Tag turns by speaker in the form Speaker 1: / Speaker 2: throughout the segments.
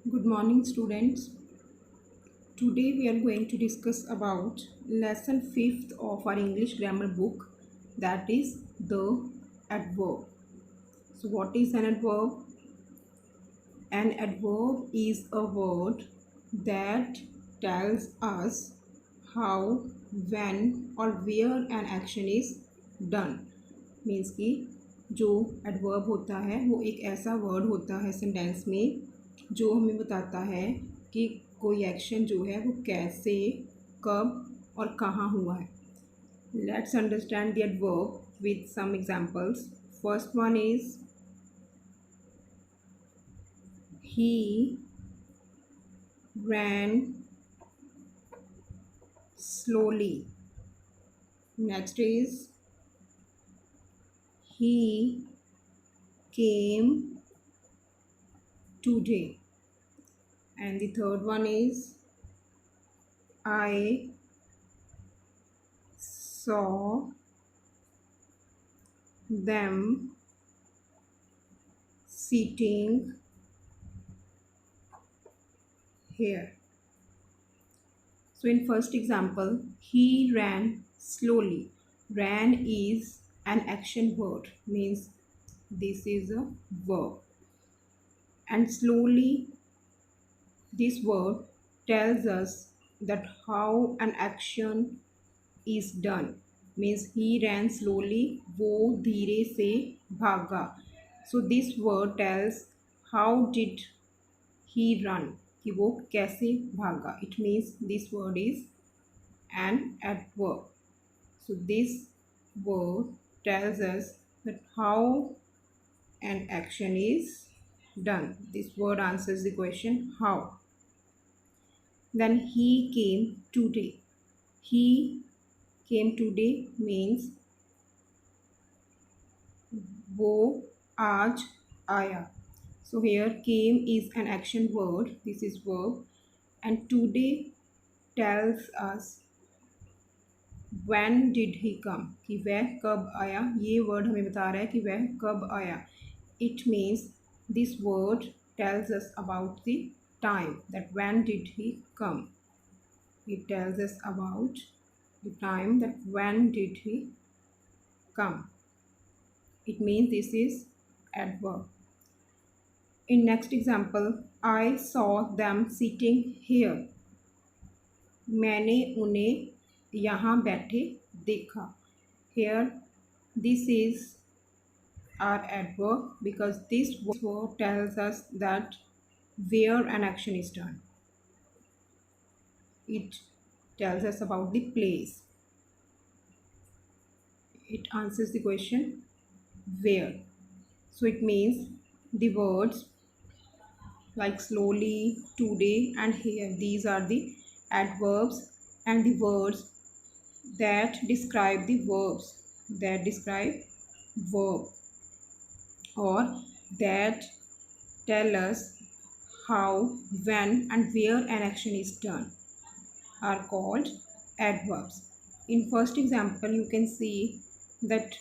Speaker 1: Good morning, students. Today we are going to discuss about lesson 5th of our English grammar book, that is the adverb. So what is an adverb? An adverb is a word that tells us how, when or where an action is done. Means कि जो adverb होता है वो एक ऐसा word होता है sentence में जो हमें बताता है कि कोई एक्शन जो है वो कैसे, कब और कहाँ हुआ है. Let's understand the adverb with some examples. First one is he ran slowly. Next is he came today. And the third one is I saw them sitting here. So in first example, he ran slowly. Ran is an action word, means this is a verb. And slowly, this word tells us that how an action is done. Means he ran slowly, वो धीरे से भागा. So this word tells how did he run, कि वो कैसे भागा. It means this word is an adverb. So this word tells us that how an action is done. This word answers the question how. Then he came today. He came today means वो आज आया. So here came is an action word. This is verb. And today tells us when did he come, कि वह कब आया. ये word हमें बता रहा है कि वह कब आया. It means this word tells us about the time, that when did he come. It tells us about the time, that when did he come. It means this is adverb. In next example, I saw them sitting here. मैंने उन्हें यहाँ बैठे देखा. Here this is our adverb because this word tells us that where an action is done. It tells us about the place. It answers the question where. So it means the words like slowly, today and here, these are the adverbs and the words that describe the verbs, that describe verb, or that tell us how, when and where an action is done, are called adverbs. In first example, you can see that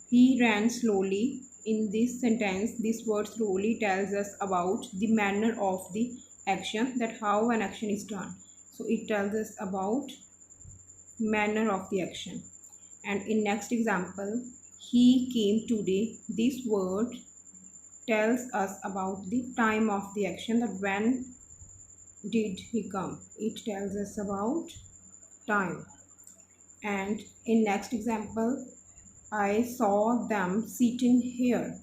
Speaker 1: he ran slowly. In this sentence, this word slowly tells us about the manner of the action, that how an action is done. So it tells us about manner of the action. And in next example, he came today. This word tells us about the time of the action, that when did he come. It tells us about time. And in next example, I saw them sitting here.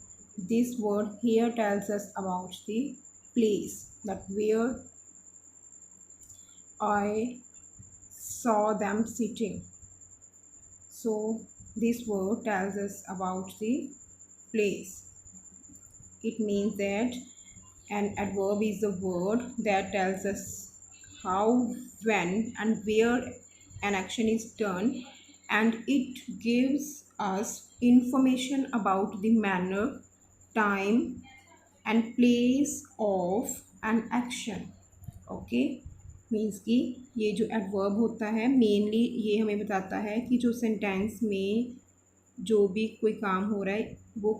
Speaker 1: This word here tells us about the place, that where I saw them sitting. So this word tells us about the place. It means that an adverb is a word that tells us how, when and where an action is done, and it gives us information about the manner, time and place of an action. Okay, means कि ये जो adverb होता है mainly ये हमें बताता है कि जो सेंटेंस में जो भी कोई काम हो रहा है वो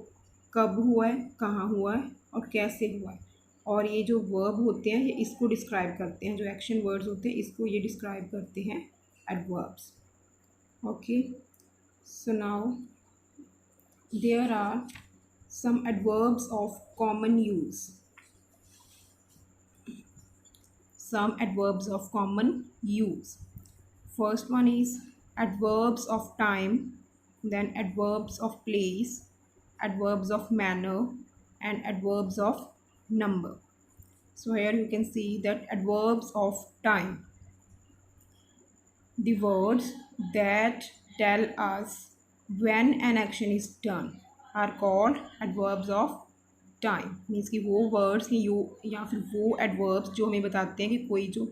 Speaker 1: कब हुआ है, कहाँ हुआ है और कैसे हुआ है. और ये जो वर्ब होते हैं ये इसको डिस्क्राइब करते हैं, जो एक्शन वर्ड्स होते हैं इसको ये डिस्क्राइब करते हैं, adverbs. Okay, so now there are some adverbs of common use. Some adverbs of common use. First one is adverbs of time, then adverbs of place, adverbs of manner, and adverbs of number. So here you can see that adverbs of time, the words that tell us when an action is done, are called adverbs of time. Means कि वो words या फिर वो adverbs जो हमें बताते हैं कि कोई जो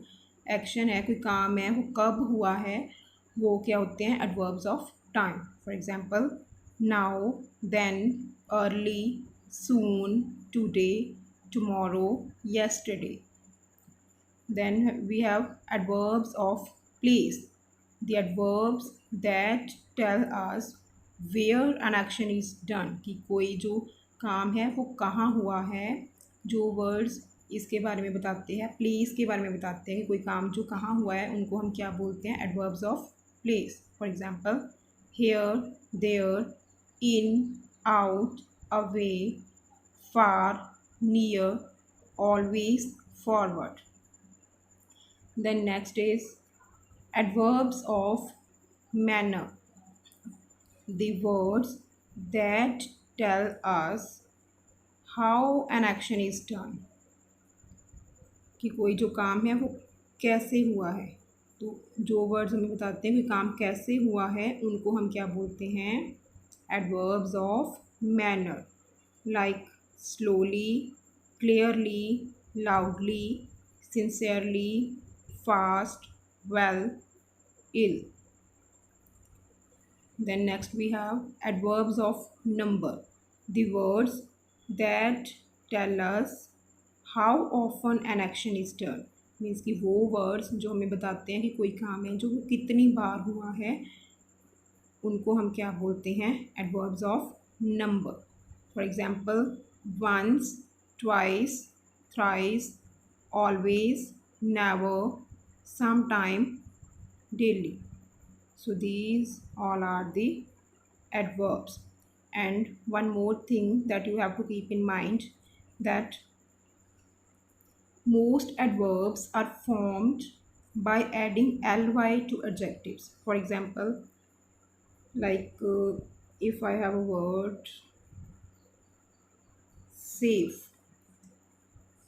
Speaker 1: एक्शन है, कोई काम है, वो कब हुआ है, वो क्या होते हैं, adverbs of time. For example now, then, early, soon, today, tomorrow, yesterday. Then we have adverbs of place, the adverbs that tell us where an action is done, कि कोई जो काम है वो कहाँ हुआ है। जो वर्ड्स इसके बारे में बताते हैं, प्लेस के बारे में बताते हैं कि कोई काम जो कहाँ हुआ है, उनको हम क्या बोलते हैं, adverbs of place. For example here, there, in, out, away, far, near, always, forward. Then next is adverbs of manner, the words that tell us how an action is done, कि कोई जो काम है वो कैसे हुआ है। तो जो वर्ड्स हमें बताते हैं कि काम कैसे हुआ है, उनको हम क्या बोलते हैं, adverbs of manner, like slowly, clearly, loudly, sincerely, fast, well, ill. Then next we have adverbs of number, the words that tell us how often an action is done, means कि वो वर्ड्स जो हमें बताते हैं कि कोई काम है जो वो कितनी बार हुआ है, उनको हम क्या बोलते हैं, adverbs of number. For example once, twice, thrice, always, never, sometime, daily. So these all are the adverbs. And one more thing that you have to keep in mind, that most adverbs are formed by adding ly to adjectives. For example, like if I have a word safe,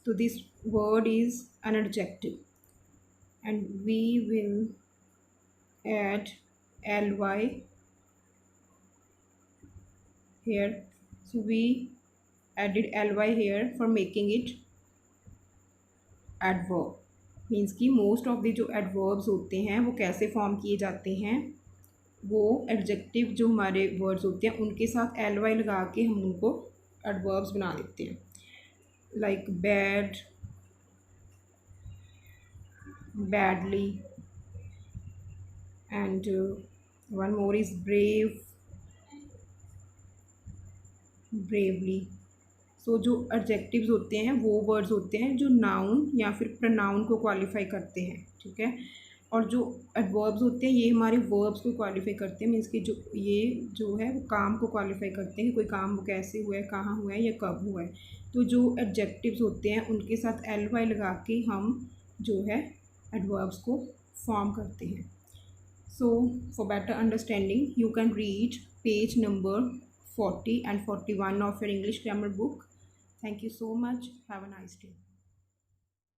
Speaker 1: so this word is an adjective and we will add ly here. So we added ly here for making it adverb. Means कि most of the जो adverbs होते हैं वो कैसे form किए जाते हैं, वो एडजेक्टिव जो हमारे वर्ड्स होते हैं उनके साथ ly लगा के हम उनको एडवर्ब्स बना देते हैं, like bad, badly, and one more is brave, bravely. सो जो एडजेक्टिव्स होते हैं वो वर्ड्स होते हैं जो नाउन या फिर प्रोनाउन को क्वालिफाई करते हैं, ठीक है। और जो एडवर्ब्स होते हैं ये हमारे वर्ब्स को क्वालिफाई करते हैं, मीन्स कि जो ये जो है वो काम को क्वालिफाई करते हैं कि कोई काम वो कैसे हुआ है, कहाँ हुआ है या कब हुआ है। तो जो एडजेक्टिव्स होते हैं उनके साथ ly लगा के हम जो है एडवर्ब्स को फॉर्म करते हैं। So for better understanding you can read page number 40 and 41 of your English grammar book. Thank you so much. Have a nice day.